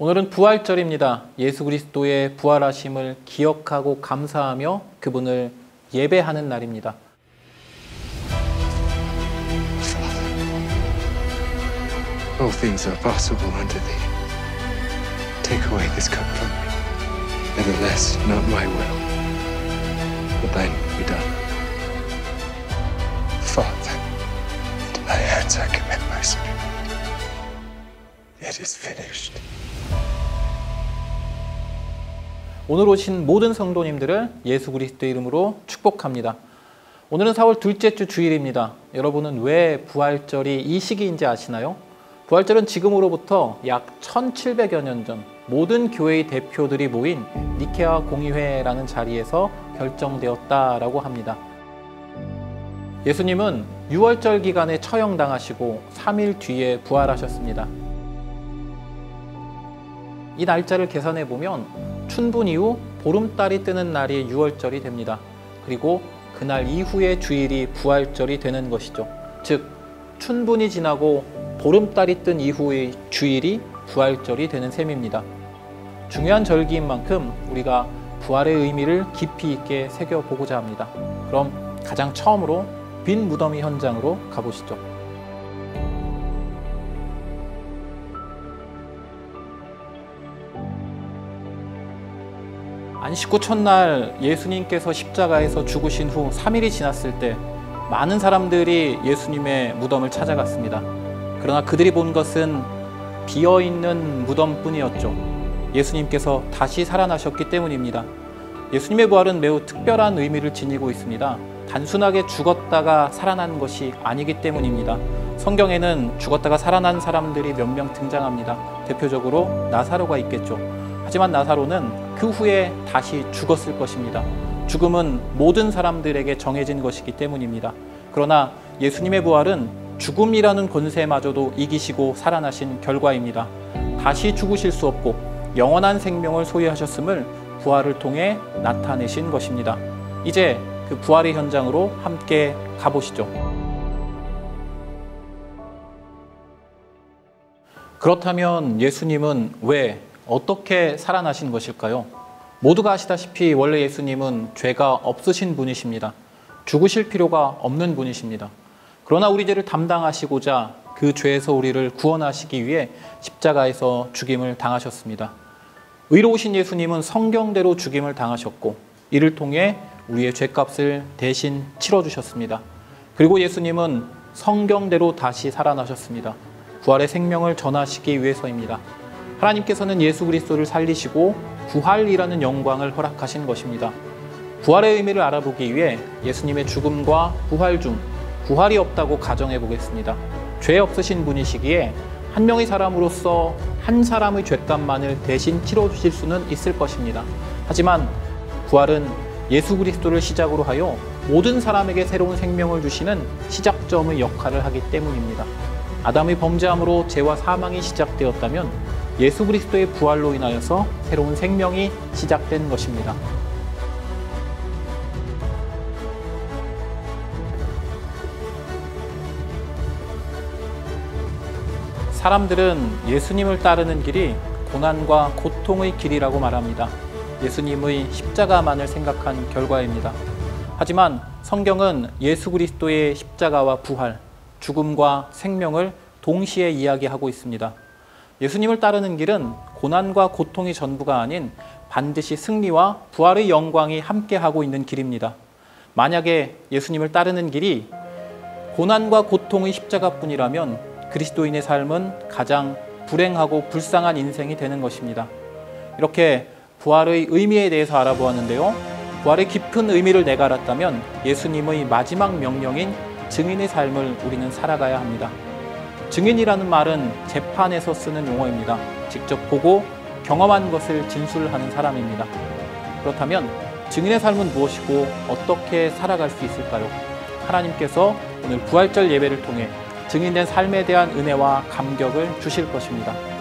오늘은 부활절입니다. 예수 그리스도의 부활하심을 기억하고 감사하며 그분을 예배하는 날입니다. All things are possible unto thee. Take away this cup from me. Nevertheless, not my will, but thine be done. Father, into thy hands I commit my spirit. It is finished. 오늘 오신 모든 성도님들을 예수 그리스도의 이름으로 축복합니다. 오늘은 4월 둘째 주 주일입니다. 여러분은 왜 부활절이 이 시기인지 아시나요? 부활절은 지금으로부터 약 1700여 년 전 모든 교회의 대표들이 모인 니케아 공의회라는 자리에서 결정되었다라고 합니다. 예수님은 유월절 기간에 처형당하시고 3일 뒤에 부활하셨습니다. 이 날짜를 계산해 보면 춘분 이후 보름달이 뜨는 날이 유월절이 됩니다. 그리고 그날 이후의 주일이 부활절이 되는 것이죠. 즉 춘분이 지나고 보름달이 뜬 이후의 주일이 부활절이 되는 셈입니다. 중요한 절기인 만큼 우리가 부활의 의미를 깊이 있게 새겨보고자 합니다. 그럼 가장 처음으로 빈 무덤이 현장으로 가보시죠. 안식 후 첫날 예수님께서 십자가에서 죽으신 후 3일이 지났을 때 많은 사람들이 예수님의 무덤을 찾아갔습니다. 그러나 그들이 본 것은 비어있는 무덤뿐이었죠. 예수님께서 다시 살아나셨기 때문입니다. 예수님의 부활은 매우 특별한 의미를 지니고 있습니다. 단순하게 죽었다가 살아난 것이 아니기 때문입니다. 성경에는 죽었다가 살아난 사람들이 몇 명 등장합니다. 대표적으로 나사로가 있겠죠. 하지만 나사로는 그 후에 다시 죽었을 것입니다. 죽음은 모든 사람들에게 정해진 것이기 때문입니다. 그러나 예수님의 부활은 죽음이라는 권세마저도 이기시고 살아나신 결과입니다. 다시 죽으실 수 없고 영원한 생명을 소유하셨음을 부활을 통해 나타내신 것입니다. 이제 그 부활의 현장으로 함께 가보시죠. 그렇다면 예수님은 왜 어떻게 살아나신 것일까요? 모두가 아시다시피 원래 예수님은 죄가 없으신 분이십니다. 죽으실 필요가 없는 분이십니다. 그러나 우리 죄를 담당하시고자 그 죄에서 우리를 구원하시기 위해 십자가에서 죽임을 당하셨습니다. 의로우신 예수님은 성경대로 죽임을 당하셨고 이를 통해 우리의 죄값을 대신 치러주셨습니다. 그리고 예수님은 성경대로 다시 살아나셨습니다. 부활의 생명을 전하시기 위해서입니다. 하나님께서는 예수 그리스도를 살리시고 부활이라는 영광을 허락하신 것입니다. 부활의 의미를 알아보기 위해 예수님의 죽음과 부활 중 부활이 없다고 가정해 보겠습니다. 죄 없으신 분이시기에 한 명의 사람으로서 한 사람의 죄값만을 대신 치러주실 수는 있을 것입니다. 하지만 부활은 예수 그리스도를 시작으로 하여 모든 사람에게 새로운 생명을 주시는 시작점의 역할을 하기 때문입니다. 아담의 범죄함으로 죄와 사망이 시작되었다면 예수 그리스도의 부활로 인하여서 새로운 생명이 시작된 것입니다. 사람들은 예수님을 따르는 길이 고난과 고통의 길이라고 말합니다. 예수님의 십자가만을 생각한 결과입니다. 하지만 성경은 예수 그리스도의 십자가와 부활, 죽음과 생명을 동시에 이야기하고 있습니다. 예수님을 따르는 길은 고난과 고통이 전부가 아닌 반드시 승리와 부활의 영광이 함께하고 있는 길입니다. 만약에 예수님을 따르는 길이 고난과 고통의 십자가뿐이라면 그리스도인의 삶은 가장 불행하고 불쌍한 인생이 되는 것입니다. 이렇게 부활의 의미에 대해서 알아보았는데요. 부활의 깊은 의미를 내가 알았다면 예수님의 마지막 명령인 증인의 삶을 우리는 살아가야 합니다. 증인이라는 말은 재판에서 쓰는 용어입니다. 직접 보고 경험한 것을 진술하는 사람입니다. 그렇다면 증인의 삶은 무엇이고 어떻게 살아갈 수 있을까요? 하나님께서 오늘 부활절 예배를 통해 증인된 삶에 대한 은혜와 감격을 주실 것입니다.